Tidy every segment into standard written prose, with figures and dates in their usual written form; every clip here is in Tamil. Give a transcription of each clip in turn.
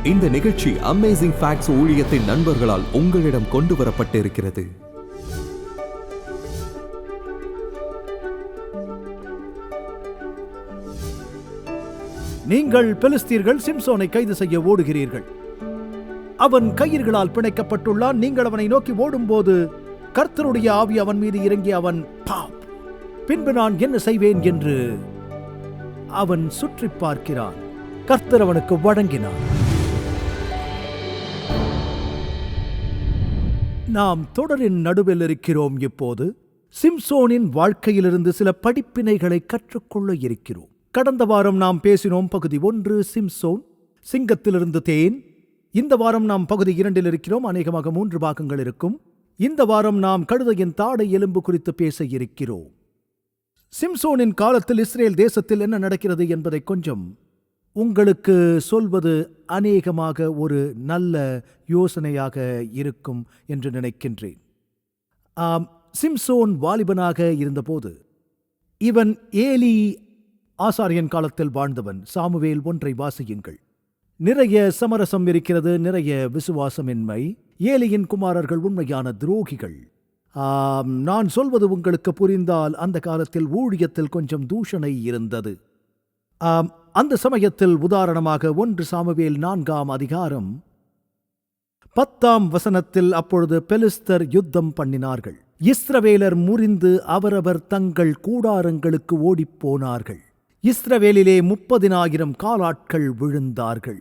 இந்த நிகழ்ச்சி அமேசிங் ஃபேக்ட்ஸ் ஊழியத்தின் நண்பர்களால் உங்களிடம் கொண்டு வரப்பட்டிருக்கிறது. நீங்கள் பெலிஸ்தீர்கள் சிம்சோனை கைது செய்ய ஓடுகிறீர்கள். அவன் கயிர்களால் பிணைக்கப்பட்டுள்ளான். நீங்கள் அவனை நோக்கி ஓடும்போது கர்த்தருடைய ஆவி அவன் மீது இறங்கி அவன் பின்பு நான் என்ன செய்வேன் என்று அவன் சுற்றி பார்க்கிறான். கர்த்தர் அவனுக்கு வழங்கினான். நாம் தொடரின் நடுவில் இருக்கிறோம். இப்போது சிம்சோனின் வாழ்க்கையிலிருந்து சில படிப்பினைகளை கற்றுக்கொள்ள இருக்கிறோம். கடந்த வாரம் நாம் பேசினோம் பகுதி 1 சிம்சோன், சிங்கத்திலிருந்து தேன். இந்த வாரம் நாம் பகுதி 2 இருக்கிறோம். அநேகமாக 3 பாகங்கள் இருக்கும். இந்த வாரம் நாம் கழுதையின் தாடை எலும்பு குறித்து பேச இருக்கிறோம். சிம்சோனின் காலத்தில் இஸ்ரேல் தேசத்தில் என்ன நடக்கிறது என்பதை கொஞ்சம் உங்களுக்கு சொல்வது அநேகமாக ஒரு நல்ல யோசனையாக இருக்கும் என்று நினைக்கின்றேன். சிம்சோன் வாலிபனாக இருந்தபோது இவன் ஏலி ஆசாரியன் காலத்தில் வாழ்ந்தவன். சாமுவேல் 1 வாசியுங்கள். நிறைய சமரசம் இருக்கிறது, நிறைய விசுவாசமின்மை. ஏலியின் குமாரர்கள் உண்மையான துரோகிகள். நான் சொல்வது உங்களுக்கு புரிந்தால் அந்த காலத்தில் ஊழியத்தில் கொஞ்சம் தூஷணை இருந்தது. அந்த சமயத்தில் உதாரணமாக 1 சாமுவேல் 4 அதிகாரம் 10 அப்பொழுது பெலிஸ்தர் யுத்தம் பண்ணினார்கள். இஸ்ரவேலர் முறிந்து அவரவர் தங்கள் கூடாரங்களுக்கு ஓடிப்போனார்கள். இஸ்ரவேலிலே 30,000 காலாட்கள் விழுந்தார்கள்.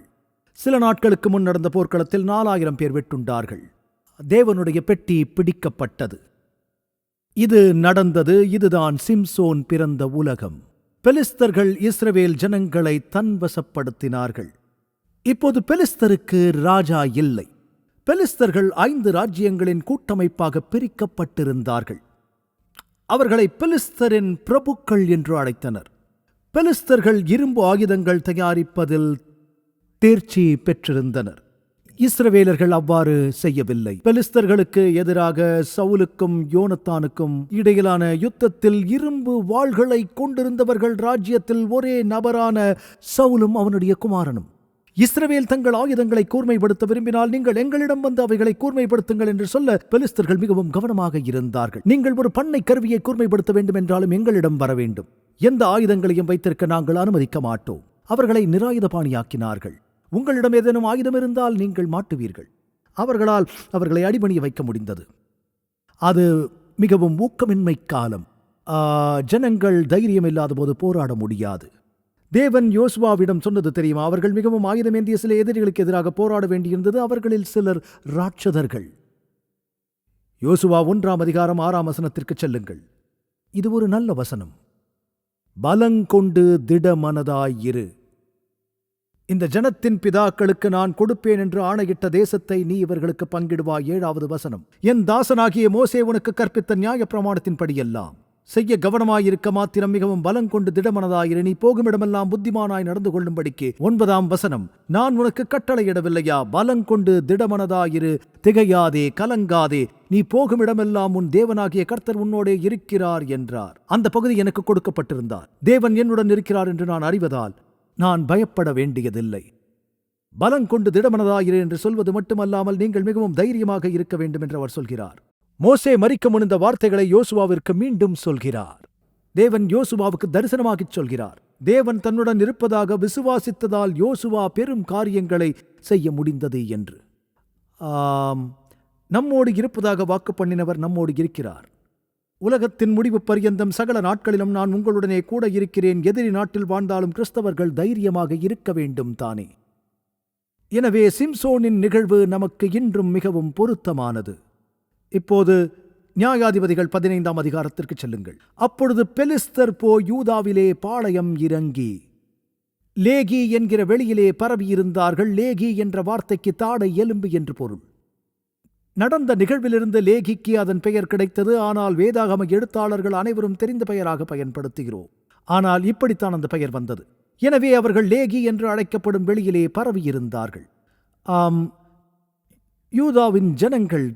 சில நாட்களுக்கு முன் நடந்த போர்க்களத்தில் 4,000 பேர் வெட்டுண்டார்கள். தேவனுடைய பெட்டி பிடிக்கப்பட்டது. இது நடந்தது. இதுதான் சிம்சோன் பிறந்த உலகம். பெலிஸ்தர்கள் இஸ்ரவேல் ஜனங்களை தன்வசப்படுத்தினார்கள். இப்போது பெலிஸ்தருக்கு ராஜா இல்லை. பெலிஸ்தர்கள் 5 ராஜ்யங்களின் கூட்டமைப்பாக பிரிக்கப்பட்டிருந்தார்கள். அவர்களை பெலிஸ்தரின் பிரபுக்கள் என்று அழைத்தனர். பெலிஸ்தர்கள் இரும்பு ஆயுதங்கள் தயாரிப்பதில் தேர்ச்சி பெற்றிருந்தனர். இஸ்ரவேலர்கள் அவ்வாறு செய்யவில்லை. பெலிஸ்தர்களுக்கு எதிராக சவுலுக்கும் யோனத்தானுக்கும் இடையிலான யுத்தத்தில் இரும்பு வாள்களை கொண்டிருந்தவர்கள் ராஜ்யத்தில் ஒரே நபரான சவுலும் அவனுடைய குமாரனும். இஸ்ரவேல் தங்கள் ஆயுதங்களை கூர்மைப்படுத்த விரும்பினால் நீங்கள் எங்களிடம் வந்து அவைகளை கூர்மைப்படுத்துங்கள் என்று சொல்ல பெலிஸ்தர்கள் மிகவும் கவனமாக இருந்தார்கள். நீங்கள் ஒரு பண்ணை கருவியை கூர்மைப்படுத்த வேண்டும் என்றாலும் எங்களிடம் வர வேண்டும். எந்த ஆயுதங்களையும் வைத்திருக்க நாங்கள் அனுமதிக்க மாட்டோம். அவர்களை நிராயுதபாணியாக்கினார்கள். உங்களிடம் ஏதேனும் ஆயுதம் இருந்தால் நீங்கள் மாட்டுவீர்கள். அவர்களால் அவர்களை அடிபணிய வைக்க முடிந்தது. அது மிகவும் ஊக்கமின்மை காலம். ஜனங்கள் தைரியம் இல்லாத போது போராட முடியாது. தேவன் யோசுவாவிடம் சொன்னது தெரியுமா? அவர்கள் மிகவும் ஆயுதமேந்திய சில எதிரிகளுக்கு எதிராக போராட வேண்டியிருந்தது. அவர்களில் சிலர் ராட்சதர்கள். யோசுவா 1 அதிகாரம் 6 செல்லுங்கள். இது ஒரு நல்ல வசனம். பலங்கொண்டு திடமனதாயிரு. இந்த ஜனத்தின் பிதாக்களுக்கு நான் கொடுப்பேன் என்று ஆணையிட்ட தேசத்தை நீ இவர்களுக்கு பங்கிடுவாய். 7வது வசனம். என் தாசனாகிய மோசே உனக்கு கற்பித்த நியாய பிரமாணத்தின்படியெல்லாம் செய்ய கவனமாயிருக்க மாத்திரம் மிகவும் பலங்கொண்டு திடமனதாயிரு. நீ போகுமிடமெல்லாம் புத்திமானாய் நடந்து கொள்ளும்படிக்கு. 9ஆம் வசனம். நான் உனக்கு கட்டளையிடவில்லையா? பலங்கொண்டு திடமனதாயிரு, திகையாதே, கலங்காதே. நீ போகுமிடமெல்லாம் உன் தேவனாகிய கர்த்தர் உன்னோடே இருக்கிறார் என்றார். அந்த பகுதி எனக்கு கொடுக்கப்பட்டிருந்தார். தேவன் என்னுடன் இருக்கிறார் என்று நான் அறிவதால் நான் பயப்பட வேண்டியதில்லை. பலங்கொண்டு திடமனதாயிரு என்று சொல்வது மட்டுமல்லாமல் நீங்கள் மிகவும் தைரியமாக இருக்க வேண்டும் என்று அவர் சொல்கிறார். மோசே மரிக்க முன் இந்த வார்த்தைகளை யோசுவாவிற்கு மீண்டும் சொல்கிறார். தேவன் யோசுவாவுக்கு தரிசனமாகிச் சொல்கிறார். தேவன் தன்னுடன் இருப்பதாக விசுவாசித்ததால் யோசுவா பெரும் காரியங்களை செய்ய முடிந்தது என்று. நம்மோடு இருப்பதாக வாக்கு பண்ணினவர் நம்மோடு இருக்கிறார். உலகத்தின் முடிவு பரியந்தம் சகல நாட்களிலும் நான் உங்களுடனே கூட இருக்கிறேன். எதிரி நாட்டில் வாழ்ந்தாலும் கிறிஸ்தவர்கள் தைரியமாக இருக்க வேண்டும் தானே. எனவே சிம்சோனின் நிகழ்வு நமக்கு இன்றும் மிகவும் பொருத்தமானது. இப்போது நியாயாதிபதிகள் 15 அதிகாரத்திற்கு செல்லுங்கள். அப்பொழுது பெலிஸ்தர் போய் யூதாவிலே பாளையம் இறங்கி லேகி என்கிற வெளியிலே பரவியிருந்தார்கள். லேகி என்ற வார்த்தைக்கு தாடை எலும்பு என்று பொருள். நடந்த நிகழ்விலிருந்து லேகிக்கு அதன் பெயர் கிடைத்தது. ஆனால் வேதாகம எழுத்தாளர்கள் அனைவரும் தெரிந்த பெயராக பயன்படுத்துகிறோம். ஆனால் இப்படித்தான் அந்த பெயர் வந்தது. எனவே அவர்கள் லேகி என்று அழைக்கப்படும் வெளியிலே பரவியிருந்தார்கள். யூதாவின் ஜனங்கள்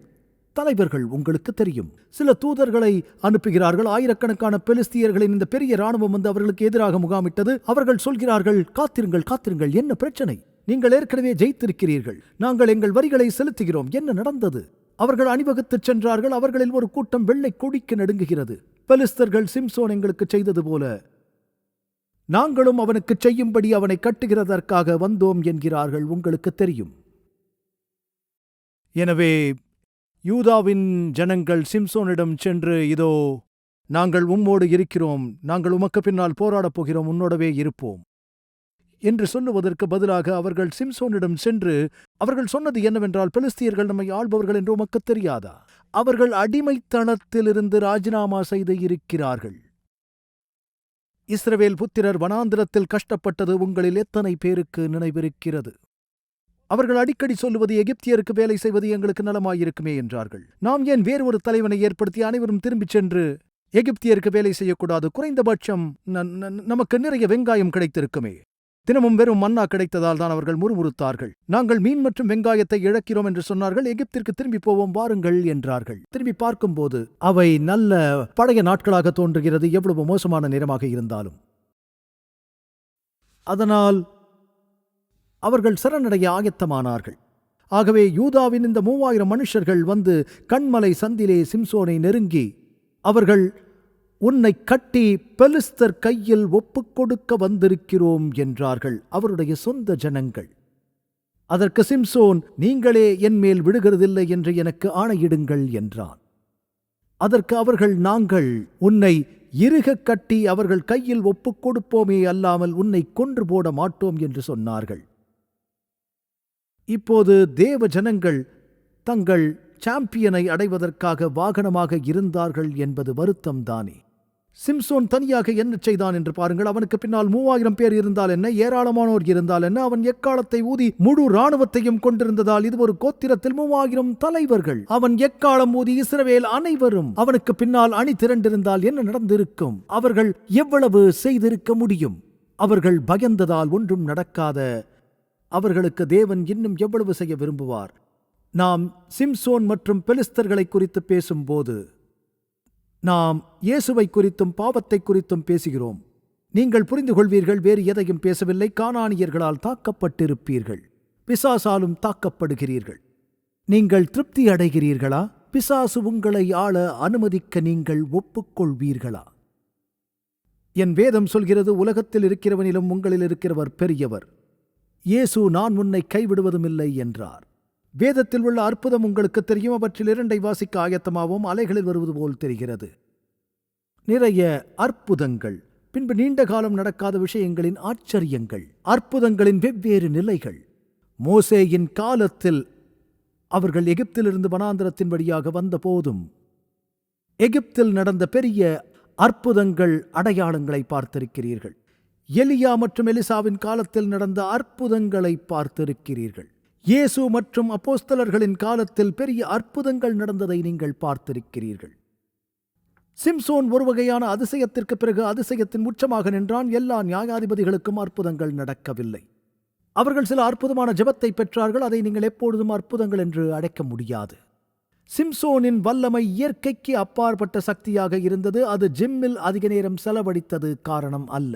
தலைவர்கள் உங்களுக்கு தெரியும். சில தூதர்களை அனுப்புகிறார்கள். ஆயிரக்கணக்கான பெலிஸ்தியர்களின் இந்த பெரிய இராணுவம் வந்து அவர்களுக்கு எதிராக முகாமிட்டது. அவர்கள் சொல்கிறார்கள், காத்திருங்கள், காத்திருங்கள், என்ன பிரச்சனை? நீங்கள் ஏற்கனவே ஜெயித்திருக்கிறீர்கள். நாங்கள் எங்கள் வரிகளை செலுத்துகிறோம். என்ன நடந்தது? அவர்கள் அணிவகுத்துச் சென்றார்கள். அவர்களில் ஒரு கூட்டம் வெள்ளை கொடிக்கு நடுங்குகிறது. பெலிஸ்தர்கள் சிம்சோன் எங்களுக்கு செய்தது போல நாங்களும் அவனுக்கு செய்யும்படி அவனை கட்டுகிறதற்காக வந்தோம் என்கிறார்கள். உங்களுக்கு தெரியும். எனவே யூதாவின் ஜனங்கள் சிம்சோனிடம் சென்று, இதோ நாங்கள் உம்மோடு இருக்கிறோம், நாங்கள் உமக்கு பின்னால் போராடப் போகிறோம், உன்னோடவே இருப்போம் என்று சொல்லுவதற்கு பதிலாக அவர்கள் சிம்சோனிடம் சென்று, அவர்கள் சொன்னது என்னவென்றால், பெலிஸ்தியர்கள் நம்மை ஆள்பவர்கள் என்று உமக்கு தெரியாதா? அவர்கள் அடிமைத்தனத்திலிருந்து ராஜினாமா செய்து இருக்கிறார்கள். இஸ்ரவேல் புத்திரர் வனாந்திரத்தில் கஷ்டப்பட்டது உங்களில் எத்தனை பேருக்கு நினைவிருக்கிறது? அவர்கள் அடிக்கடி சொல்லுவது, எகிப்தியருக்கு வேலை செய்வது எங்களுக்கு நலமாயிருக்குமே என்றார்கள். நாம் ஏன் வேறு ஒரு தலைவனை ஏற்படுத்தி அனைவரும் திரும்பிச் சென்று எகிப்தியருக்கு வேலை செய்யக்கூடாது? குறைந்தபட்சம் நமக்கு நிறைய வெங்காயம் கிடைத்திருக்குமே. தினமும் வெறும் மன்னா கிடைத்ததால் தான் அவர்கள் முறுமுறுத்தார்கள். நாங்கள் மீன் மற்றும் வெங்காயத்தை இழக்கிறோம் என்று சொன்னார்கள். எகிப்திற்கு திரும்பி போவோம் வாருங்கள் என்றார்கள். திரும்பி பார்க்கும்போது அவை நல்ல பழைய நாட்களாக தோன்றுகிறது, எவ்வளவு மோசமான நேரமாக இருந்தாலும். அதனால் அவர்கள் சரணடைய ஆயத்தமானார்கள். ஆகவே யூதாவின் இந்த 3000 மனுஷர்கள் வந்து கண்மலை சந்திலே சிம்சோனை நெருங்கி, அவர்கள் உன்னை கட்டி பெலிஸ்தர் கையில் ஒப்புக்கொடுக்க வந்திருக்கிறோம் என்றார்கள். அவருடைய சொந்த ஜனங்கள். அதற்கு சிம்சோன், நீங்களே என்மேல் விடுகிறதில்லை என்று எனக்கு ஆணையிடுங்கள் என்றான். அதற்கு அவர்கள், நாங்கள் உன்னை இறுக கட்டி அவர்கள் கையில் ஒப்புக்கொடுப்போமே அல்லாமல் உன்னை கொன்று போட மாட்டோம் என்று சொன்னார்கள். இப்போது தேவ ஜனங்கள் தங்கள் சாம்பியனை அடைவதற்காக வாகனமாக இருந்தார்கள் என்பது வருத்தம்தானே. சிம்சோன் தனியாக என்ன செய்தான் என்று பாருங்கள். அவனுக்கு பின்னால் 3000 பேர் இருந்தால் என்ன, ஏராளமானோர் இருந்தால் என்ன, அவன் எக்காலத்தை ஊதி முழு இராணுவத்தையும் கொண்டிருந்ததால் இது ஒரு கோத்திரத்தில் 3000 தலைவர்கள். அவன் எக்காலம் ஊதி இஸ்ரவேல் அனைவரும் அவனுக்கு பின்னால் அணி திரண்டிருந்தால் என்ன நடந்திருக்கும்? அவர்கள் எவ்வளவு செய்திருக்க முடியும்? அவர்கள் பயந்ததால் ஒன்றும் நடக்காத அவர்களுக்கு தேவன் இன்னும் எவ்வளவு செய்ய விரும்புவார்? நாம் சிம்சோன் மற்றும் பெலிஸ்தர்களை குறித்து பேசும்போது நாம் இயேசுவை குறித்தும் பாவத்தை குறித்தும் பேசுகிறோம். நீங்கள் புரிந்து கொள்வீர்கள், வேறு எதையும் பேசவில்லை. கானானியர்களால் தாக்கப்பட்டிருப்பீர்கள், பிசாசாலும் தாக்கப்படுகிறீர்கள். நீங்கள் திருப்தி அடைகிறீர்களா? பிசாசு உங்களை ஆள அனுமதிக்க நீங்கள் ஒப்புக்கொள்வீர்களா? என் வேதம் சொல்கிறது, உலகத்தில் இருக்கிறவனிலும் உங்களில் இருக்கிறவர் பெரியவர். இயேசு நான் உன்னை கைவிடுவதும் இல்லை என்றார். வேதத்தில் உள்ள அற்புதம் உங்களுக்கு தெரியும். அவற்றில் 2 வாசிக்க ஆயத்தமாகவும் அலைகளில் வருவது போல் தெரிகிறது. நிறைய அற்புதங்கள், பின்பு நீண்ட காலம் நடக்காத விஷயங்களின் ஆச்சரியங்கள், அற்புதங்களின் வெவ்வேறு நிலைகள். மோசேயின் காலத்தில் அவர்கள் எகிப்திலிருந்து வனாந்திரத்தின் வழியாக வந்த போதும் எகிப்தில் நடந்த பெரிய அற்புதங்கள், அடையாளங்களை பார்த்திருக்கிறீர்கள். எலியா மற்றும் எலிசாவின் காலத்தில் நடந்த அற்புதங்களை பார்த்திருக்கிறீர்கள். இயேசு மற்றும் அப்போஸ்தலர்களின் காலத்தில் பெரிய அற்புதங்கள் நடந்ததை நீங்கள் பார்த்திருக்கிறீர்கள். சிம்சோன் ஒரு வகையான அதிசயத்திற்கு பிறகு அதிசயத்தின் உச்சமாக நின்றான். எல்லா நியாயாதிபதிகளுக்கும் அற்புதங்கள் நடக்கவில்லை. அவர்கள் சில அற்புதமான ஜெபத்தை பெற்றார்கள். அதை நீங்கள் எப்பொழுதும் அற்புதங்கள் என்று அழைக்க முடியாது. சிம்சோனின் வல்லமை இயற்கைக்கு அப்பாற்பட்ட சக்தியாக இருந்தது. அது ஜிம்மில் அதிக நேரம் செலவழித்தது காரணம் அல்ல.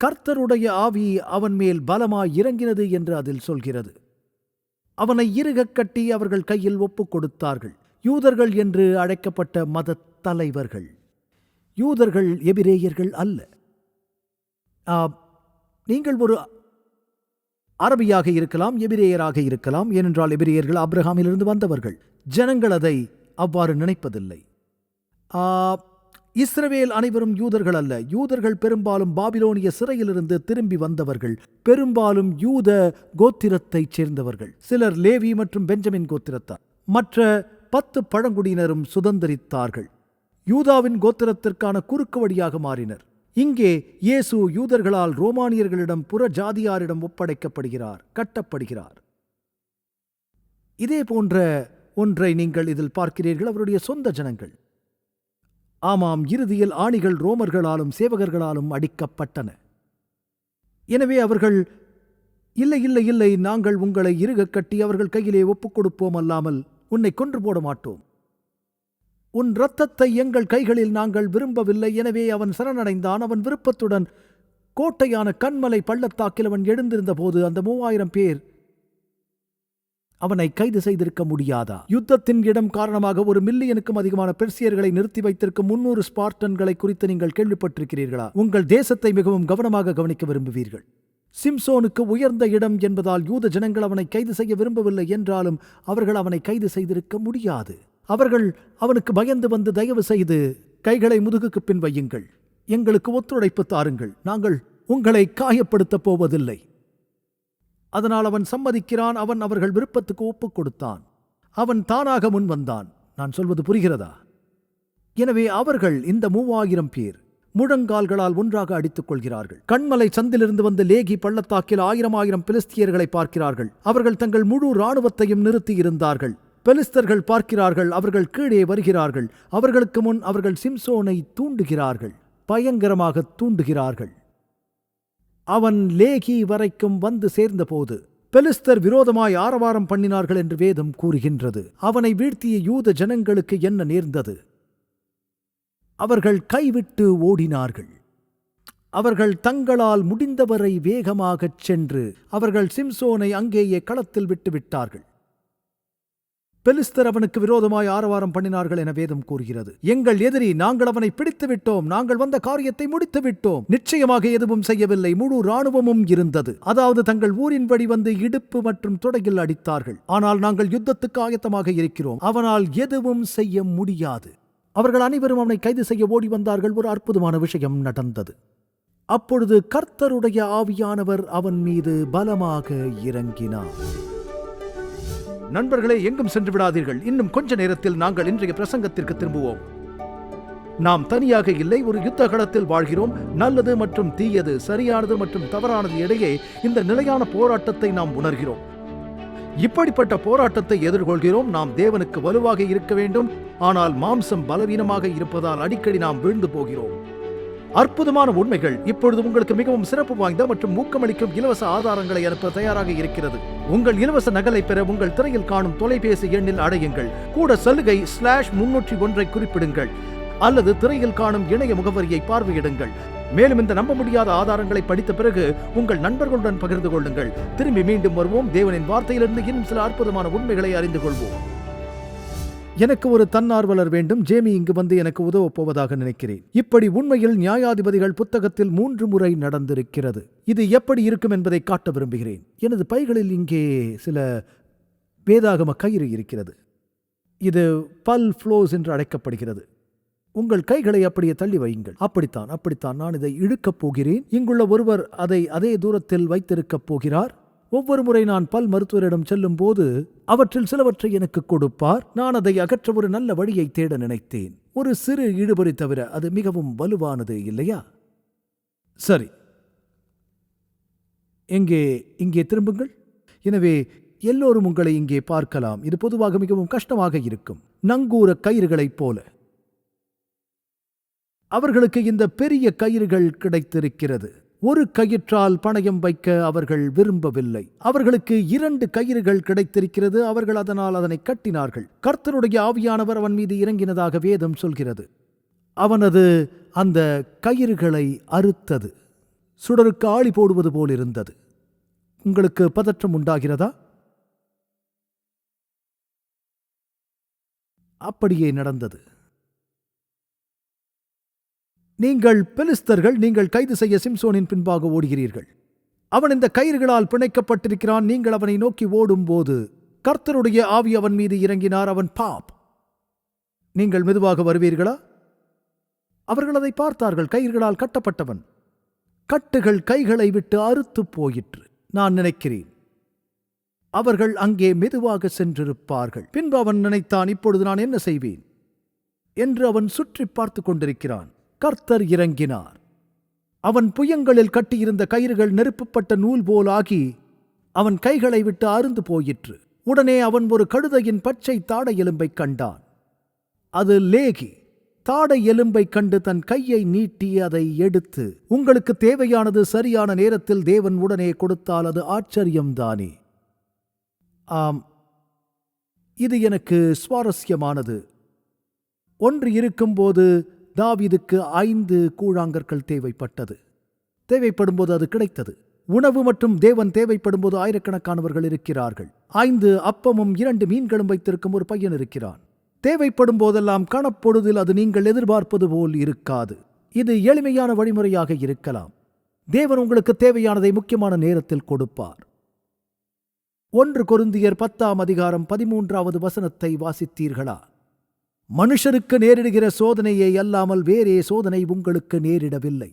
கர்த்தருடைய ஆவி அவன் மேல் பலமாய் இறங்கினது என்று அதில் சொல்கிறது. அவனை இறுகக் கட்டி அவர்கள் கையில் ஒப்புக் கொடுத்தார்கள். யூதர்கள் என்று அழைக்கப்பட்ட மத தலைவர்கள். யூதர்கள் எபிரேயர்கள் அல்ல. நீங்கள் ஒரு அரபியாக இருக்கலாம், எபிரேயராக இருக்கலாம். ஏனென்றால் எபிரேயர்கள் ஆபிரகாமிலிருந்து வந்தவர்கள். ஜனங்கள் அதை அவ்வாறு நினைப்பதில்லை. இஸ்ரவேல் அனைவரும் யூதர்கள் அல்ல. யூதர்கள் பெரும்பாலும் பாபிலோனிய சிறையிலிருந்து திரும்பி வந்தவர்கள். பெரும்பாலும் யூத கோத்திரத்தைச் சேர்ந்தவர்கள். சிலர் லேவி மற்றும் பெஞ்சமின் கோத்திரத்தார். மற்ற 10 பழங்குடியினரும் சுதந்திரித்தார்கள். யூதாவின் கோத்திரத்திற்கான குறுக்கு வழியாக மாறினர். இங்கே இயேசு யூதர்களால் ரோமானியர்களிடம், புற ஜாதியாரிடம் ஒப்படைக்கப்படுகிறார், கட்டப்படுகிறார். இதே போன்ற ஒன்றை நீங்கள் இதில் பார்க்கிறீர்கள். அவருடைய சொந்த ஜனங்கள். ஆமாம், இறுதியில் ஆணிகள் ரோமர்களாலும் சேவகர்களாலும் அடிக்கப்பட்டன. எனவே அவர்கள், இல்லை இல்லை இல்லை, நாங்கள் உங்களை இறுகக் கட்டி அவர்கள் கையிலே ஒப்புக் கொடுப்போம், அல்லாமல் உன்னை கொன்று போட மாட்டோம். உன் இரத்தத்தை எங்கள் கைகளில் நாங்கள் விரும்பவில்லை. எனவே அவன் சரணடைந்தான். அவன் விருப்பத்துடன் கோட்டையான கன்மலை பள்ளத்தாக்கில் அவன் எழுந்திருந்த போது அந்த 3000 பேர் அவனை கைது செய்திருக்க முடியாதா? யுத்தத்தின் இடம் காரணமாக 1 மில்லியனுக்கும் அதிகமான பெர்சியர்களை நிறுத்தி வைத்திருக்கும் 300 ஸ்பார்டன்களை குறித்து நீங்கள் கேள்விப்பட்டிருக்கிறீர்களா? உங்கள் தேசத்தை மிகவும் கவனமாக கவனிக்க விரும்புவீர்கள். சிம்சோனுக்கு உயர்ந்த இடம் என்பதால் யூத ஜனங்கள் அவனை கைது செய்ய விரும்பவில்லை என்றாலும் அவர்கள் அவனை கைது செய்திருக்க முடியாது. அவர்கள் அவனுக்கு பயந்து வந்து, தயவு செய்து கைகளை முதுகுக்கு பின் வையுங்கள், எங்களுக்கு ஒத்துழைப்பு தாருங்கள், நாங்கள் உங்களை காயப்படுத்தப் போவதில்லை. அதனால் அவன் சம்மதிக்கிறான். அவன் அவர்கள் விருப்பத்துக்கு ஒப்புக் கொடுத்தான். அவன் தானாக முன் வந்தான். நான் சொல்வது புரிகிறதா? எனவே அவர்கள் இந்த 3000 பேர் முழங்கால்களால் ஒன்றாக அடித்துக் கொள்கிறார்கள். கண்மலை சந்திலிருந்து வந்து லேகி பள்ளத்தாக்கில் 1000 பெலிஸ்தியர்களை பார்க்கிறார்கள். அவர்கள் தங்கள் முழு இராணுவத்தையும் நிறுத்தி இருந்தார்கள். பெலிஸ்தர்கள் பார்க்கிறார்கள். அவர்கள் கீழே வருகிறார்கள். அவர்களுக்கு முன் அவர்கள் சிம்சோனை தூண்டுகிறார்கள், பயங்கரமாக தூண்டுகிறார்கள். அவன் லேகி வரைக்கும் வந்து சேர்ந்தபோது பெலிஸ்தர் விரோதமாய் ஆரவாரம் பண்ணினார்கள் என்று வேதம் கூறுகின்றது. அவனை வீழ்த்திய யூத ஜனங்களுக்கு என்ன நேர்ந்தது? அவர்கள் கைவிட்டு ஓடினார்கள். அவர்கள் தங்களால் முடிந்தவரை வேகமாகச் சென்று அவர்கள் சிம்சோனை அங்கேயே களத்தில் விட்டுவிட்டார்கள். பெலிஸ்தர் அவனுக்கு விரோதமாய் ஆரவாரம் பண்ணினார்கள் என வேதம் கூறுகிறது. எங்கள் எதிரி, நாங்கள் அவனை பிடித்து விட்டோம், நாங்கள் வந்த காரியத்தை முடித்து விட்டோம். நிச்சயமாக எதுவும் செய்யவில்லை. முழு இராணுவமும் இருந்தது. அதாவது தங்கள் ஊரின்படி வந்து இடுப்பு மற்றும் தொடையில் அடித்தார்கள். ஆனால் நாங்கள் யுத்தத்துக்கு ஆயத்தமாக இருக்கிறோம், அவனால் எதுவும் செய்ய முடியாது. அவர்கள் அனைவரும் அவனை கைது செய்ய ஓடி வந்தார்கள். ஒரு அற்புதமான விஷயம் நடந்தது. அப்பொழுது கர்த்தருடைய ஆவியானவர் அவன் மீது பலமாக இறங்கினார். நண்பர்களே, எங்கும் சென்று விடாதீர்கள். இன்னும் கொஞ்ச நேரத்தில் நாங்கள் இன்றைய பிரசங்கத்திற்கு திரும்புவோம். நாம் தனியாக இல்லை, ஒரு யுத்த களத்தில் வாழ்கிறோம். நல்லது மற்றும் தீயது, சரியானது மற்றும் தவறானது இடையே இந்த நிலையான போராட்டத்தை நாம் உணர்கிறோம். இப்படிப்பட்ட போராட்டத்தை எதிர்கொள்கிறோம். நாம் தேவனுக்கு வலுவாக இருக்க வேண்டும். ஆனால் மாம்சம் பலவீனமாக இருப்பதால் அடிக்கடி நாம் வீழ்ந்து போகிறோம். அற்புதமான உண்மைகள் இப்பொழுது உங்களுக்கு மிகவும் சிறப்பு வாய்ந்த மற்றும் ஊக்கமளிக்கும் இலவச ஆதாரங்களை அனுப்ப தயாராக இருக்கிறது. உங்கள் இலவச நகலை பெற உங்கள் திரையில் காணும் தொலைபேசி எண்ணில் அடையுங்கள். கூட சலுகை /301 குறிப்பிடுங்கள் அல்லது திரையில் காணும் இணைய முகவரியை பார்வையிடுங்கள். மேலும் இந்த நம்ப முடியாத ஆதாரங்களை படித்த பிறகு உங்கள் நண்பர்களுடன் பகிர்ந்து கொள்ளுங்கள். திரும்பி மீண்டும் வருவோம். தேவனின் வார்த்தையிலிருந்து இன்னும் சில அற்புதமான உண்மைகளை அறிந்து கொள்வோம். எனக்கு ஒரு தன்னார்வலர் வேண்டும். ஜேமி இங்கு வந்து எனக்கு உதவப் போவதாக நினைக்கிறேன். இப்படி உண்மையில் நியாயாதிபதிகள் புத்தகத்தில் 3 முறை நடந்திருக்கிறது. இது எப்படி இருக்கும் என்பதை காட்ட விரும்புகிறேன். எனது பைகளில் இங்கே சில வேதாகம கயிறு இருக்கிறது. இது பல் ஃப்ளோஸ் என்று அழைக்கப்படுகிறது. உங்கள் கைகளை அப்படியே தள்ளி வையுங்கள். அப்படித்தான் நான் இதை இழுக்கப் போகிறேன். இங்குள்ள ஒருவர் அதை அதே தூரத்தில் வைத்திருக்கப் போகிறார். ஒவ்வொரு முறை நான் பல் மருத்துவரிடம் செல்லும் போது அவற்றில் சிலவற்றை எனக்கு கொடுப்பார். நான் அதை அகற்ற ஒரு நல்ல வழியை தேட நினைத்தேன். ஒரு சிறு இழுபறி தவிர அது மிகவும் வலுவானது, இல்லையா? சரி, இங்கே திரும்புங்கள். எனவே எல்லோரும் உங்களை இங்கே பார்க்கலாம். இது பொதுவாக மிகவும் கஷ்டமாக இருக்கும். நங்கூர கயிறுகளைப் போல. அவர்களுக்கு இந்த பெரிய கயிறுகள் கிடைத்திருக்கிறது. ஒரு கயிற்றால் பணயம் வைக்க அவர்கள் விரும்பவில்லை. அவர்களுக்கு 2 கயிறுகள் கிடைத்திருக்கிறது. அவர்கள் அதனால் அதனை கட்டினார்கள். கர்த்தருடைய ஆவியானவர் அவன் மீது இறங்கினதாக வேதம் சொல்கிறது. அவனது அந்த கயிறுகளை அறுத்தது. சுடருக்கு ஆளி போடுவது போல் இருந்தது. உங்களுக்கு பதற்றம் உண்டாகிறதா? அப்படியே நடந்தது. நீங்கள் பெலிஸ்தர்கள், நீங்கள் கைது செய்ய சிம்சோனின் பின்பாக ஓடுகிறீர்கள். அவன் இந்த கயிறுகளால் பிணைக்கப்பட்டிருக்கிறான். நீங்கள் அவனை நோக்கி ஓடும்போது கர்த்தருடைய ஆவி அவன் மீது இறங்கினார். அவன் பாப். நீங்கள் மெதுவாக வருவீர்களா? அவர்கள் அதை பார்த்தார்கள். கயிறுகளால் கட்டப்பட்டவன். கட்டுகள் கைகளை விட்டு அறுத்து போயிற்று. நான் நினைக்கிறேன் அவர்கள் அங்கே மெதுவாக சென்றிருப்பார்கள். பின்பு அவன் நினைத்தான், இப்பொழுது நான் என்ன செய்வேன் என்று. அவன் சுற்றி பார்த்து கொண்டிருக்கிறான். கர்த்தர் இறங்கினார். அவன் புயங்களில் கட்டியிருந்த கயிறுகள் நெருப்புப்பட்ட நூல் போல் ஆகி அவன் கைகளை விட்டு அறுந்து போயிற்று. உடனே அவன் ஒரு கழுதையின் பச்சை தாடை எலும்பை கண்டான். அது லேகி. தாடை எலும்பை கண்டு தன் கையை நீட்டி அதை எடுத்து, உங்களுக்கு தேவையானது சரியான நேரத்தில் தேவன் உடனே கொடுத்தால் அது ஆச்சரியம்தானே. ஆம், இது எனக்கு சுவாரஸ்யமானது. ஒன்று இருக்கும்போது தாவீதுக்கு 5 கூழாங்கற்கள் தேவைப்பட்டது. தேவைப்படும்போது அது கிடைத்தது. உணவு மற்றும் தேவன் தேவைப்படும்போது ஆயிரக்கணக்கானவர்கள் இருக்கிறார்கள். 5 அப்பமும் 2 மீன்களும் வைத்திருக்கும் ஒரு பையன் இருக்கிறான். தேவைப்படும் போதெல்லாம் கணப்பொழுதில் அது நீங்கள் எதிர்பார்ப்பது போல் இருக்காது. இது எளிமையான வழிமுறையாக இருக்கலாம். தேவன் உங்களுக்கு தேவையானதை முக்கியமான நேரத்தில் கொடுப்பார். 1 கொரிந்தியர் 10:13 வசனத்தை வாசித்தீர்களா? மனுஷருக்கு நேரிடுகிற சோதனையை அல்லாமல் வேறே சோதனை உங்களுக்கு நேரிடவில்லை.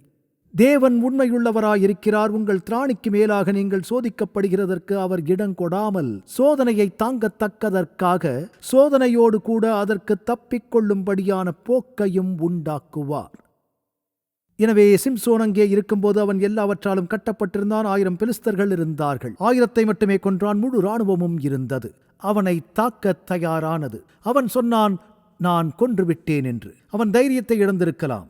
தேவன் உண்மையுள்ளவராயிருக்கிறார். உங்கள் திராணிக்கு மேலாக நீங்கள் சோதிக்கப்படுகிறதற்கு அவர் இடங்கொடாமல் சோதனையை தாங்கத்தக்கதற்காக சோதனையோடு கூட அதற்கு தப்பிக்கொள்ளும்படியான போக்கையும் உண்டாக்குவார். எனவே சிம்சோன் அங்கே இருக்கும்போது அவன் எல்லாவற்றாலும் கட்டப்பட்டிருந்தான். 1000 பெலிஸ்தர்கள் இருந்தார்கள். 1000 மட்டுமே கொன்றான். முழு இராணுவமும் இருந்தது. அவனை தாக்க தயாரானது. அவன் சொன்னான், நான் கொன்றுவிட்டேன் என்று. அவன் தைரியத்தை இழந்திருக்கலாம்.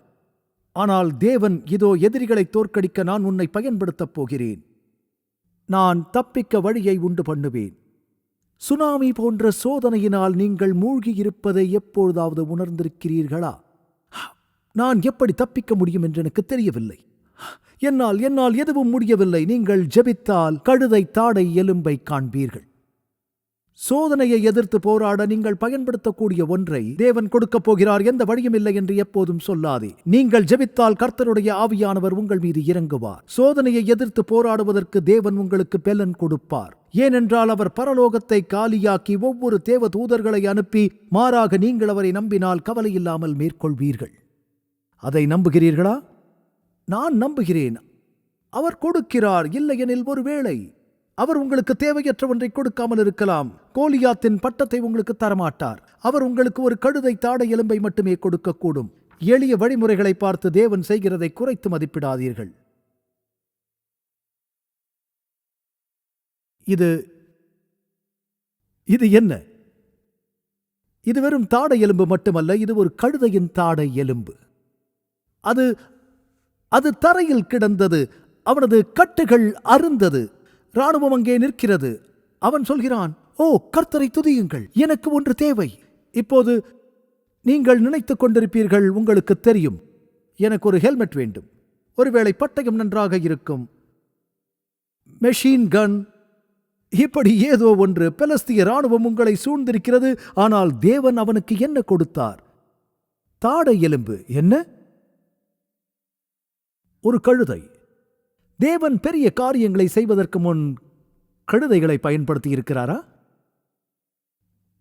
ஆனால் தேவன், இதோ எதிரிகளை தோற்கடிக்க நான் உன்னை பயன்படுத்தப் போகிறேன். நான் தப்பிக்க வழியை உண்டு பண்ணுவேன். சுனாமி போன்ற சோதனையினால் நீங்கள் மூழ்கியிருப்பதை எப்பொழுதாவது உணர்ந்திருக்கிறீர்களா? நான் எப்படி தப்பிக்க முடியும் என்று எனக்கு தெரியவில்லை. என்னால் எதுவும் முடியவில்லை. நீங்கள் ஜெபித்தால் கழுதை தாடை எலும்பை காண்பீர்கள். சோதனையை எதிர்த்து போராட நீங்கள் பயன்படுத்தக்கூடிய ஒன்றை தேவன் கொடுக்கப் போகிறார். எந்த வழியும் இல்லை என்று எப்போதும் சொல்லாதே. நீங்கள் ஜெபித்தால் கர்த்தருடைய ஆவியானவர் உங்கள் மீது இறங்குவார். சோதனையை எதிர்த்து போராடுவதற்கு தேவன் உங்களுக்கு பெலன் கொடுப்பார். ஏனென்றால் அவர் பரலோகத்தை காலியாக்கி ஒவ்வொரு தேவ தூதர்களை அனுப்பி, மாறாக நீங்கள் அவரை நம்பினால் கவலையில்லாமல் மேற்கொள்வீர்கள். அதை நம்புகிறீர்களா? நான் நம்புகிறேன். அவர் கொடுக்கிறார். இல்லையெனில் ஒருவேளை அவர் உங்களுக்கு தேவையற்ற ஒன்றை கொடுக்காமல் இருக்கலாம். கோலியாத்தின் பட்டத்தை உங்களுக்கு தரமாட்டார். அவர் உங்களுக்கு ஒரு கழுதை தாடை எலும்பை மட்டுமே கொடுக்கக்கூடும். எளிய வழிமுறைகளை பார்த்து தேவன் செய்கிறதை குறைத்து மதிப்பிடாதீர்கள். இது என்ன? இது வெறும் தாடை எலும்பு மட்டுமல்ல, இது ஒரு கழுதையின் தாடை எலும்பு. அது தரையில் கிடந்தது. அவனது கட்டுகள் அருந்தது. இராணுவம் அங்கே நிற்கிறது. அவன் சொல்கிறான், ஓ கர்த்தரை துதியுங்கள், எனக்கு ஒன்று தேவை. இப்போது நீங்கள் நினைத்துக் கொண்டிருப்பீர்கள், உங்களுக்கு தெரியும், எனக்கு ஒரு ஹெல்மெட் வேண்டும், ஒருவேளை பட்டயம் நன்றாக இருக்கும், மெஷின் கன், இப்படி ஏதோ ஒன்று. பெலஸ்திய இராணுவம் உங்களை சூழ்ந்திருக்கிறது. ஆனால் தேவன் அவனுக்கு என்ன கொடுத்தார்? தாடை எலும்பு. என்ன? ஒரு கழுதை. தேவன் பெரிய காரியங்களை செய்வதற்கு முன் கழுதைகளை பயன்படுத்தி இருக்கிறாரா?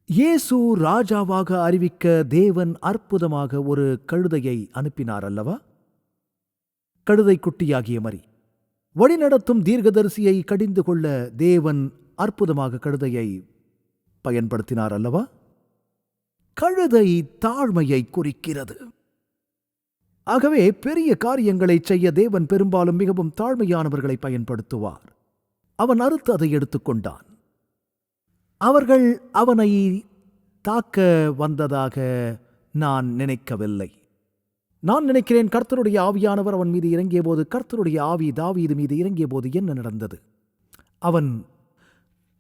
இயேசு ராஜாவாக அறிவிக்க தேவன் அற்புதமாக ஒரு கழுதையை அனுப்பினார் அல்லவா? கழுதை குட்டியாகிய மரி. வழிநடத்தும் தீர்க்கதரிசியை கடிந்து கொள்ள தேவன் அற்புதமாக கழுதையை பயன்படுத்தினார் அல்லவா? கழுதை தாழ்மையை குறிக்கிறது. ஆகவே பெரிய காரியங்களை செய்ய தேவன் பெரும்பாலும் மிகவும் தாழ்மையானவர்களை பயன்படுத்துவார். அவன் அறுத்து அதை எடுத்துக்கொண்டான். அவர்கள் அவனை தாக்க வந்ததாக நான் நினைக்கவில்லை. நான் நினைக்கிறேன், கர்த்தருடைய ஆவியானவர் அவன் மீது இறங்கிய போது, கர்த்தருடைய ஆவி தாவீது மீது இறங்கிய போது என்ன நடந்தது? அவன்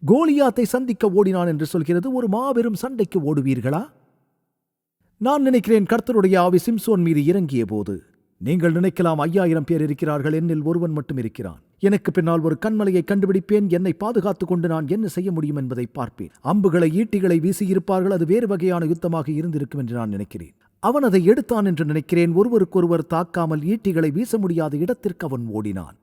கோலியாத்தை சந்திக்க ஓடினான் என்று சொல்கிறது. ஒரு மாபெரும் சண்டைக்கு ஓடுவீர்களா? நான் நினைக்கிறேன், கர்த்தருடைய ஆவி சிம்சோன் மீது இறங்கிய போது, நீங்கள் நினைக்கலாம் 5000 பேர் இருக்கிறார்கள், என்னில் ஒருவன் மட்டும் இருக்கிறான். எனக்கு பின்னால் ஒரு கண்மலையை கண்டுபிடிப்பேன். என்னை பாதுகாத்துக் கொண்டு நான் என்ன செய்ய முடியும் என்பதை பார்ப்பேன். அம்புகளை ஈட்டிகளை வீசியிருப்பார்கள். அது வேறு வகையான யுத்தமாக இருந்திருக்கும் என்று நான் நினைக்கிறேன். அவன் அதை எடுத்தான் என்று நினைக்கிறேன். ஒருவருக்கொருவர் தாக்காமல் ஈட்டிகளை வீச முடியாத இடத்திற்கு அவன் ஓடினான்.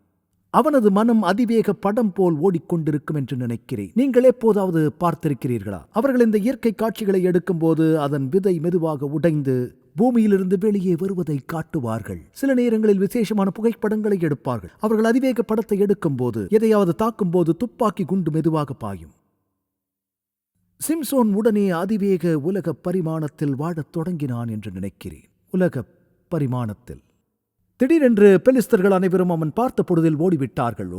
அவனது மனம் அதிவேக படம் போல் ஓடிக்கொண்டிருக்கும் என்று நினைக்கிறேன். நீங்கள் எப்போதாவது பார்த்திருக்கிறீர்களா? அவர்கள் இந்த இயற்கை காட்சிகளை எடுக்கும்போது அதன் விதை மெதுவாக உடைந்து பூமியிலிருந்து வெளியே வருவதை காட்டுவார்கள். சில நேரங்களில் விசேஷமான புகைப்படங்களை எடுப்பார்கள். அவர்கள் அதிவேக படத்தை எடுக்கும்போது, எதையாவது தாக்கும்போது துப்பாக்கி குண்டு மெதுவாக பாயும். சிம்சோன் உடனே அதிவேக உலக பரிமாணத்தில் வாழத் தொடங்கினான் என்று நினைக்கிறேன். உலக பரிமாணத்தில் திடீரென்று பெலிஸ்தர்கள் அனைவரும் அவன் பார்த்த பொழுதில் ஓடிவிட்டார்கள்.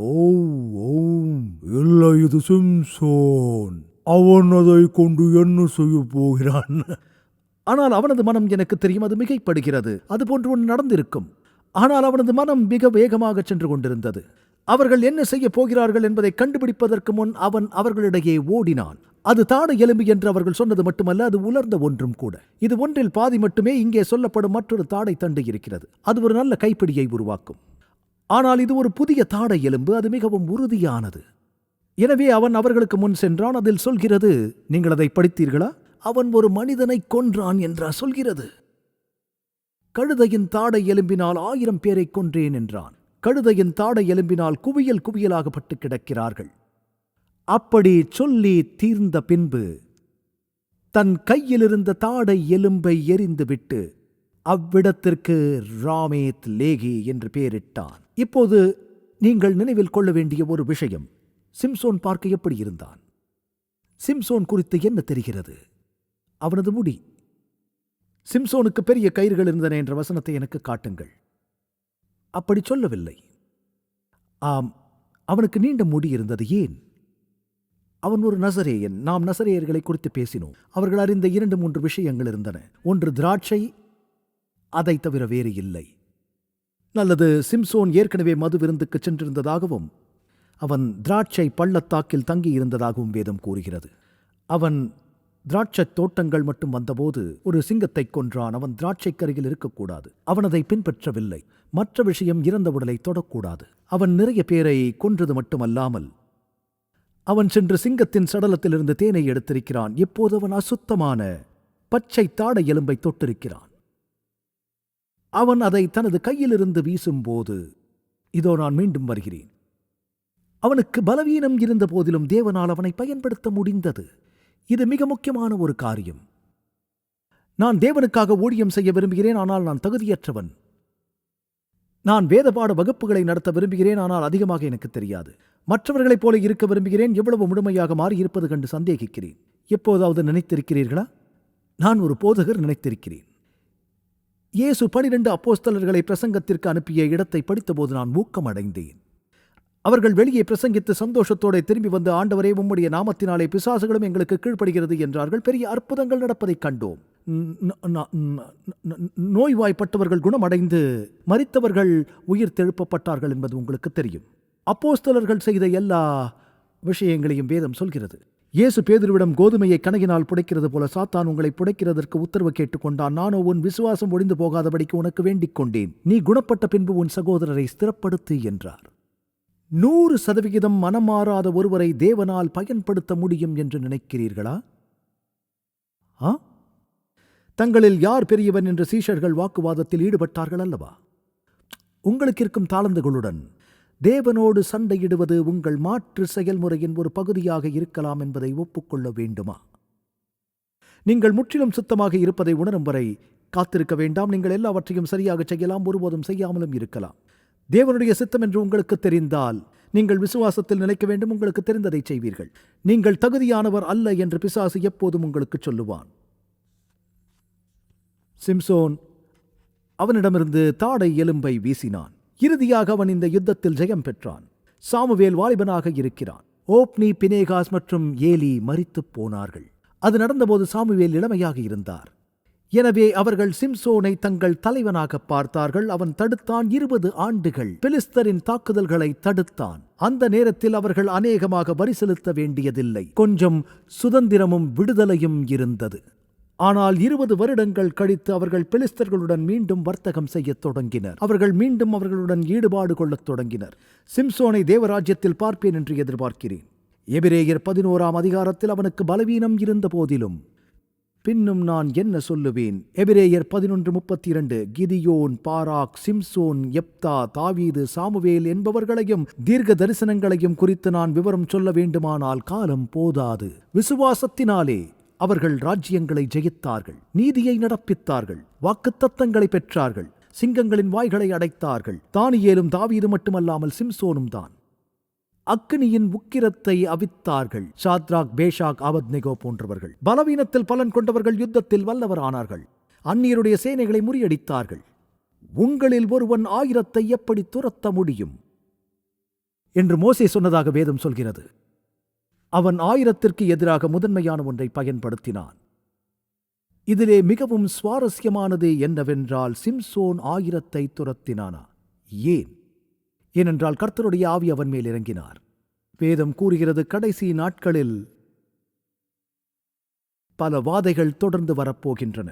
இல்லை, இது சிம்சோன், அவன் அதை கொண்டு என்ன செய்ய போகிறான்? ஆனால் அவனது மனம், எனக்கு தெரியும், அது மிகைப்படுகிறது. அதுபோன்று ஒன்று நடந்திருக்கும். ஆனால் அவனது மனம் மிக வேகமாக சென்று கொண்டிருந்தது. அவர்கள் என்ன செய்ய போகிறார்கள் என்பதை கண்டுபிடிப்பதற்கு முன் அவன் அவர்களிடையே ஓடினான். அது தாடை எலும்பு என்று அவர்கள் சொன்னது மட்டுமல்ல, அது உலர்ந்த ஒன்றும் கூட. இது ஒன்றில் பாதி மட்டுமே. இங்கே சொல்லப்படும் மற்றொரு தாடை தண்டு இருக்கிறது. அது ஒரு நல்ல கைப்பிடியை உருவாக்கும். ஆனால் இது ஒரு புதிய தாடை எலும்பு, அது மிகவும் உறுதியானது. எனவே அவன் அவர்களுக்கு முன் சென்றான். அதில் சொல்கிறது, நீங்கள் அதை படித்தீர்களா? அவன் ஒரு மனிதனை கொன்றான் என்றா சொல்கிறது. கழுதையின் தாடை எலும்பினால் 1000 பேரை கொன்றேன் என்றான். கழுதையின் தாடை எலும்பினால் குவியல் குவியலாகப்பட்டு கிடக்கிறார்கள். அப்படி சொல்லி தீர்ந்த பின்பு தன் கையிலிருந்த தாடை எலும்பை எறிந்துவிட்டு அவ்விடத்திற்கு ராமேத் லேகி என்று பெயரிட்டான். இப்போது நீங்கள் நினைவில் கொள்ள வேண்டிய ஒரு விஷயம், சிம்சோன் பார்க்க எப்படி இருந்தான்? சிம்சோன் குறித்து என்ன தெரிகிறது? அவனது முடி. சிம்சோனுக்கு பெரிய கயிறுகள் இருந்தன என்ற வசனத்தை எனக்கு காட்டுங்கள். அப்படி சொல்லவில்லை. ஆம், அவனுக்கு நீண்ட முடி இருந்தது. ஏன்? அவன் ஒரு நசரேயன். நாம் நசரேயர்களை குறித்து பேசினோம். அவர்கள் அறிந்த 2-3 விஷயங்கள் இருந்தன. ஒன்று திராட்சை, அதை தவிர வேறு இல்லை. நல்லது, சிம்சோன் ஏற்கனவே மது விருந்துக்கு சென்றிருந்ததாகவும் அவன் திராட்சை பள்ளத்தாக்கில் தங்கியிருந்ததாகவும் வேதம் கூறுகிறது. அவன் திராட்சை தோட்டங்கள் மட்டும் வந்தபோது ஒரு சிங்கத்தை கொன்றான். அவன் திராட்சைக்கரையில் இருக்கக்கூடாது. அவன் அதை பின்பற்றவில்லை. மற்ற விஷயம், இறந்த உடலை தொடக்கூடாது. அவன் நிறைய பேரை கொன்றது மட்டுமல்லாமல் அவன் சென்று சிங்கத்தின் சடலத்திலிருந்து தேனை எடுத்திருக்கிறான். இப்போது அவன் அசுத்தமான பச்சை தாடை எலும்பை தொட்டிருக்கிறான். அவன் அதை தனது கையிலிருந்து வீசும்போது, இதோ நான் மீண்டும் வருகிறேன். அவனுக்கு பலவீனம் இருந்த போதிலும் தேவனால் அவனை பயன்படுத்த முடிந்தது. இது மிக முக்கியமான ஒரு காரியம். நான் தேவனுக்காக ஊழியம் செய்ய விரும்புகிறேன், ஆனால் நான் தகுதியற்றவன். நான் வேதபாட வகுப்புகளை நடத்த விரும்புகிறேன், ஆனால் அதிகமாக எனக்கு தெரியாது. மற்றவர்களைப் போல இருக்க விரும்புகிறேன். எவ்வளவு முழுமையாக மாறியிருப்பது கண்டு சந்தேகிக்கிறேன். எப்போதாவது நினைத்திருக்கிறீர்களா? நான் ஒரு போதகர் நினைத்திருக்கிறேன். இயேசு 12 அப்போஸ்தலர்களை பிரசங்கத்திற்கு அனுப்பிய இடத்தை படித்தபோது நான் ஊக்கம் அடைந்தேன். அவர்கள் வெளியே பிரசங்கித்து சந்தோஷத்தோடு திரும்பி வந்து, ஆண்டவரே, உம்முடைய நாமத்தினாலே பிசாசுகளும் எங்களுக்கு கீழ்ப்படுகிறது என்றார்கள். பெரிய அற்புதங்கள் நடப்பதைக் கண்டோம். நோய்வாய்ப்பட்டவர்கள் குணமடைந்து மரித்தவர்கள் உயிர் தெழுப்பப்பட்டார்கள் என்பது உங்களுக்கு தெரியும். அப்போஸ்தலர்கள் செய்த எல்லா விஷயங்களையும் வேதம் சொல்கிறது. இயேசு பேதுருவிடம், கோதுமையை கணகினால் புடைக்கிறது போல சாத்தான் உங்களை புடைக்கிறதற்கு உத்தரவு கேட்டுக்கொண்டான். நானோ உன் விசுவாசம் ஒழிந்து போகாதபடிக்கு உனக்கு வேண்டிக் கொண்டேன். நீ குணப்பட்ட பின்பு உன் சகோதரரை ஸ்திரப்படுத்து என்றார். 100% மனமாறாத ஒருவரை தேவனால் பயன்படுத்த முடியும் என்று நினைக்கிறீர்களா? தங்களில் யார் பெரியவன் என்று சீஷர்கள் வாக்குவாதத்தில் ஈடுபட்டார்கள் அல்லவா? உங்களுக்கு இருக்கும் தாளந்துகளுடன் தேவனோடு சண்டையிடுவது உங்கள் மாற்று செயல்முறையின் ஒரு பகுதியாக இருக்கலாம் என்பதை ஒப்புக்கொள்ள வேண்டுமா? நீங்கள் முற்றிலும் சுத்தமாக இருப்பதை உணரும் வரை காத்திருக்க வேண்டாம். நீங்கள் எல்லாவற்றையும் சரியாக செய்யலாம், ஒருபோதும் செய்யாமலும் இருக்கலாம். தேவனுடைய சித்தம் என்று உங்களுக்கு தெரிந்தால் நீங்கள் விசுவாசத்தில் நிலைக்க வேண்டும். உங்களுக்கு தெரிந்ததை செய்வீர்கள். நீங்கள் தகுதியானவர் அல்ல என்று பிசாசு எப்போதும் உங்களுக்கு சொல்லுவான். சிம்சோன் அவனிடமிருந்து தாடை எலும்பை வீசினான். இறுதியாக அவன் இந்த யுத்தத்தில் ஜெயம் பெற்றான். சாமுவேல் வாலிபனாக இருக்கிறான். ஓப்னி, பினேகாஸ் மற்றும் ஏலி மரித்துப் போனார்கள். அது நடந்தபோது சாமுவேல் இளமையாக இருந்தார். எனவே அவர்கள் சிம்சோனை தங்கள் தலைவனாக பார்த்தார்கள். அவன் தடுத்தான். 20 ஆண்டுகள் பெலிஸ்தரின் தாக்குதல்களை தடுத்தான். அந்த நேரத்தில் அவர்கள் அநேகமாக வரி செலுத்த வேண்டியதில்லை. கொஞ்சம் சுதந்திரமும் விடுதலையும் இருந்தது. ஆனால் 20 வருடங்கள் கழித்து அவர்கள் பெலிஸ்தர்களுடன் மீண்டும் வர்த்தகம் செய்யத் தொடங்கினர். அவர்கள் மீண்டும் அவர்களுடன் ஈடுபாடு கொள்ளத் தொடங்கினர். சிம்சோனை தேவராஜ்யத்தில் பார்ப்பேன் என்று எதிர்பார்க்கிறேன். எபிரேயர் 11ஆம் அதிகாரத்தில் அவனுக்கு பலவீனம் இருந்த போதிலும் பின்னும் நான் என்ன சொல்லுவேன்? எபிரேயர் 11:32 கிதியோன், பாராக், சிம்சோன், யெப்தா, தாவீது, சாமுவேல் என்பவர்களையும் தீர்க்க தரிசனங்களையும் குறித்து நான் விவரம் சொல்ல வேண்டுமானால் காலம் போதாது. விசுவாசத்தினாலே அவர்கள் ராஜ்யங்களை ஜெயித்தார்கள், நீதியை நடப்பித்தார்கள், வாக்குத்தத்தங்களை பெற்றார்கள், சிங்கங்களின் வாய்களை அடைத்தார்கள். தானியேலும் தாவீது மட்டுமல்லாமல் சிம்சோனும் தான். அக்கினியின் உக்கிரத்தை அவித்தார்கள். சாத்ராக், பேஷாக், ஆபத்நேகோ போன்றவர்கள். பலவீனத்தில் பலன் கொண்டவர்கள் யுத்தத்தில் வல்லவரானார்கள். அந்நியருடைய சேனைகளை முறியடித்தார்கள். உங்களில் ஒருவன் 1000 எப்படி துரத்த முடியும் என்று மோசே சொன்னதாக வேதம் சொல்கிறது. அவன் 1000க்கு எதிராக முதன்மையான ஒன்றை பயன்படுத்தினான். இதிலே மிகவும் சுவாரஸ்யமானது என்னவென்றால், சிம்சோன் 1000 துரத்தினானா? ஏன்? ஏனென்றால் கர்த்தருடைய ஆவி அவன் மேல் இறங்கினார். வேதம் கூறுகிறது, கடைசி நாட்களில் பல வாதைகள் தொடர்ந்து வரப்போகின்றன.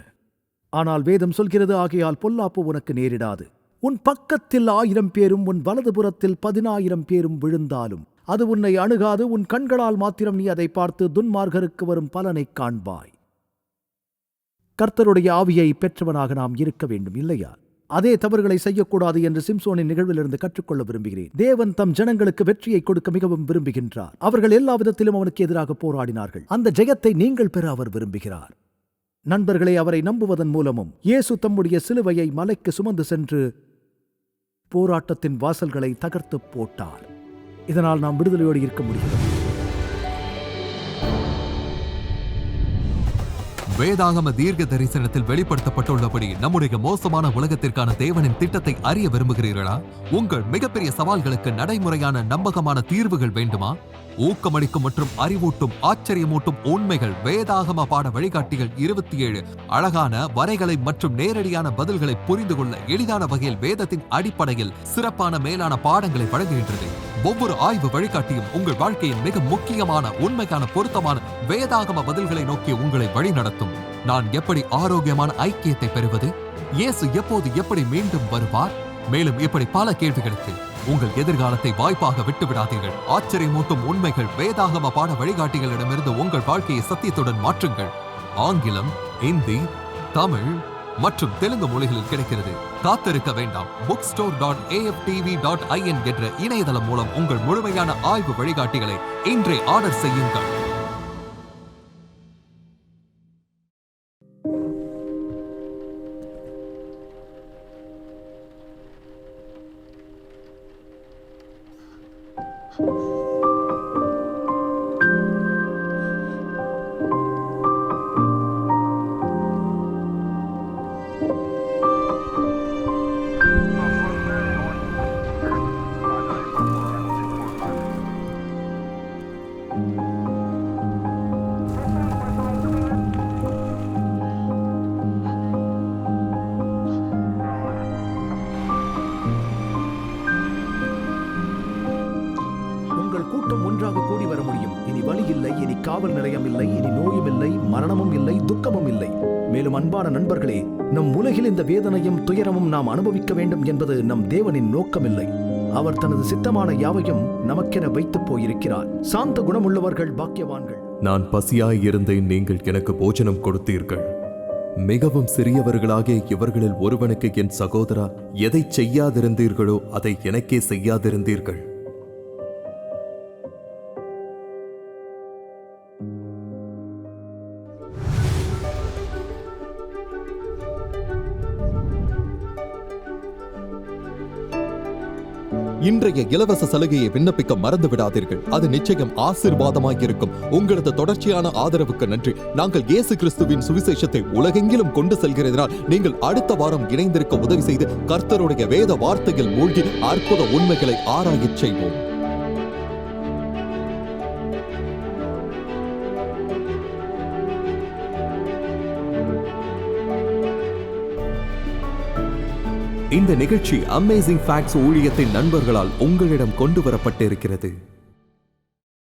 ஆனால் வேதம் சொல்கிறது, ஆகையால் பொல்லாப்பு உனக்கு நேரிடாது. உன் பக்கத்தில் 1000 பேரும் உன் வலதுபுறத்தில் 10,000 பேரும் விழுந்தாலும் அது உன்னை அணுகாது. உன் கண்களால் மாத்திரம் நீ அதை பார்த்து துன்மார்க்கருக்கு வரும் பலனைக் காண்பாய். கர்த்தருடைய ஆவியை பெற்றவனாக நாம் இருக்க வேண்டும், இல்லையா? அதே தவறுகளை செய்யக்கூடாது என்று சிம்சோனின் நிகழ்விலிருந்து கற்றுக்கொள்ள விரும்புகிறேன். தேவன் தம் ஜனங்களுக்கு வெற்றியை கொடுக்க மிகவும் விரும்புகின்றார். அவர்கள் எல்லா விதத்திலும் அவனுக்கு எதிராக போராடினார்கள். அந்த ஜெயத்தை நீங்கள் பெற அவர் விரும்புகிறார். நண்பர்களே, அவரை நம்புவதன் மூலமும் இயேசு தம்முடைய சிலுவையை மலைக்கு சுமந்து சென்று போராட்டத்தின் வாசல்களை தகர்த்து போட்டார். இதனால் நாம் விடுதலையோடு இருக்க முடிகிறது. வேதாகம தீர்க்க தரிசனத்தில் வெளிப்படுத்தப்பட்டுள்ளபடி நம்முடைய மோசமான உலகத்திற்கான தேவனின் திட்டத்தை அறிய விரும்புகிறீர்களா? உங்கள் மிகப்பெரிய சவால்களுக்கு நடைமுறையான நம்பகமான தீர்வுகள் வேண்டுமா? ஊக்கமளிக்கும் மற்றும் அறிவூட்டும் ஆச்சரியமூட்டும் உண்மைகள் வேதாகம பாட வழிகாட்டிகள் 27 அழகான வரைகளை மற்றும் நேரடியான பதில்களை புரிந்து கொள்ள எளிதான வகையில் வேதத்தின் அடிப்படையில் சிறப்பான மேலான பாடங்களை வழங்குகின்றது. ஒவ்வொரு ஆய்வு வழிகாட்டியும் உங்கள் வாழ்க்கையின் மிக முக்கியமான உண்மைக்கான பொருத்தமான வேதாகம பதில்களை நோக்கி உங்களை வழிநடத்தும். நான் எப்படி ஆரோக்கியமான ஐக்கியத்தை பெறுவது? இயேசு எப்போது எப்படி மீண்டும் வருவார்? மேலும் இப்படி பல கேள்விகளுக்கு உங்கள் எதிர்காலத்தை வாய்ப்பாக விட்டுவிடாதீர்கள். ஆச்சரியமூட்டும் உண்மைகள் வேதாகம பாட வழிகாட்டிகளிடமிருந்து உங்கள் வாழ்க்கையை சத்தியத்துடன் மாற்றுங்கள். ஆங்கிலம், இந்தி, தமிழ் மற்றும் தெலுங்கு மொழிகளில் கிடைக்கிறது. காத்திருக்க வேண்டாம். bookstore.aftv.in என்ற இணையதளம் மூலம் உங்கள் முழுமையான ஆய்வு வழிகாட்டிகளை இன்றே ஆர்டர் செய்யுங்கள். கூட்டம் ஒன்றாக கூடி வர முடியும். இனி வலி இல்லை, இனி காவல் நிலையம் இல்லை, இனி நோயும் இல்லை, மரணமும் இல்லை, துக்கமும் இல்லை. மேலும் அன்பான நண்பர்களே, நம் உலகில் இந்த வேதனையும் துயரமும் நாம் அனுபவிக்க வேண்டும் என்பது நம் தேவனின் நோக்கமில்லை. அவர் தனது சித்தமான யாவையும் நமக்கென வைத்துப் போயிருக்கிறார். சாந்த குணமுள்ளவர்கள் பாக்கியவான்கள். நான் பசியாய் இருந்தேன், நீங்கள் எனக்கு போஜனம் கொடுத்தீர்கள். மிகவும் சிறியவர்களாகிய இவர்களில் ஒருவனுக்கு என் சகோதரா எதை செய்யாதிருந்தீர்களோ அதை எனக்கே செய்யாதிருந்தீர்கள். இன்றைய இலவச சலுகையை விண்ணப்பிக்க மறந்து விடாதீர்கள். அது நிச்சயம் ஆசீர்வாதமாக இருக்கும். உங்களது தொடர்ச்சியான ஆதரவுக்கு நன்றி. நாங்கள் இயேசு கிறிஸ்துவின் சுவிசேஷத்தை உலகெங்கிலும் கொண்டு செல்கிறதனால் நீங்கள் அடுத்த வாரம் இணைந்திருக்க உதவி செய்து கர்த்தருடைய வேத வார்த்தையில் மூழ்கி அற்புத உண்மைகளை ஆராயச் செய்வோம். இந்த நிகழ்ச்சி அமேசிங் ஃபேக்ட்ஸ் ஊழியத்தின் நண்பர்களால் உங்களிடம் கொண்டு வரப்பட்டிருக்கிறது.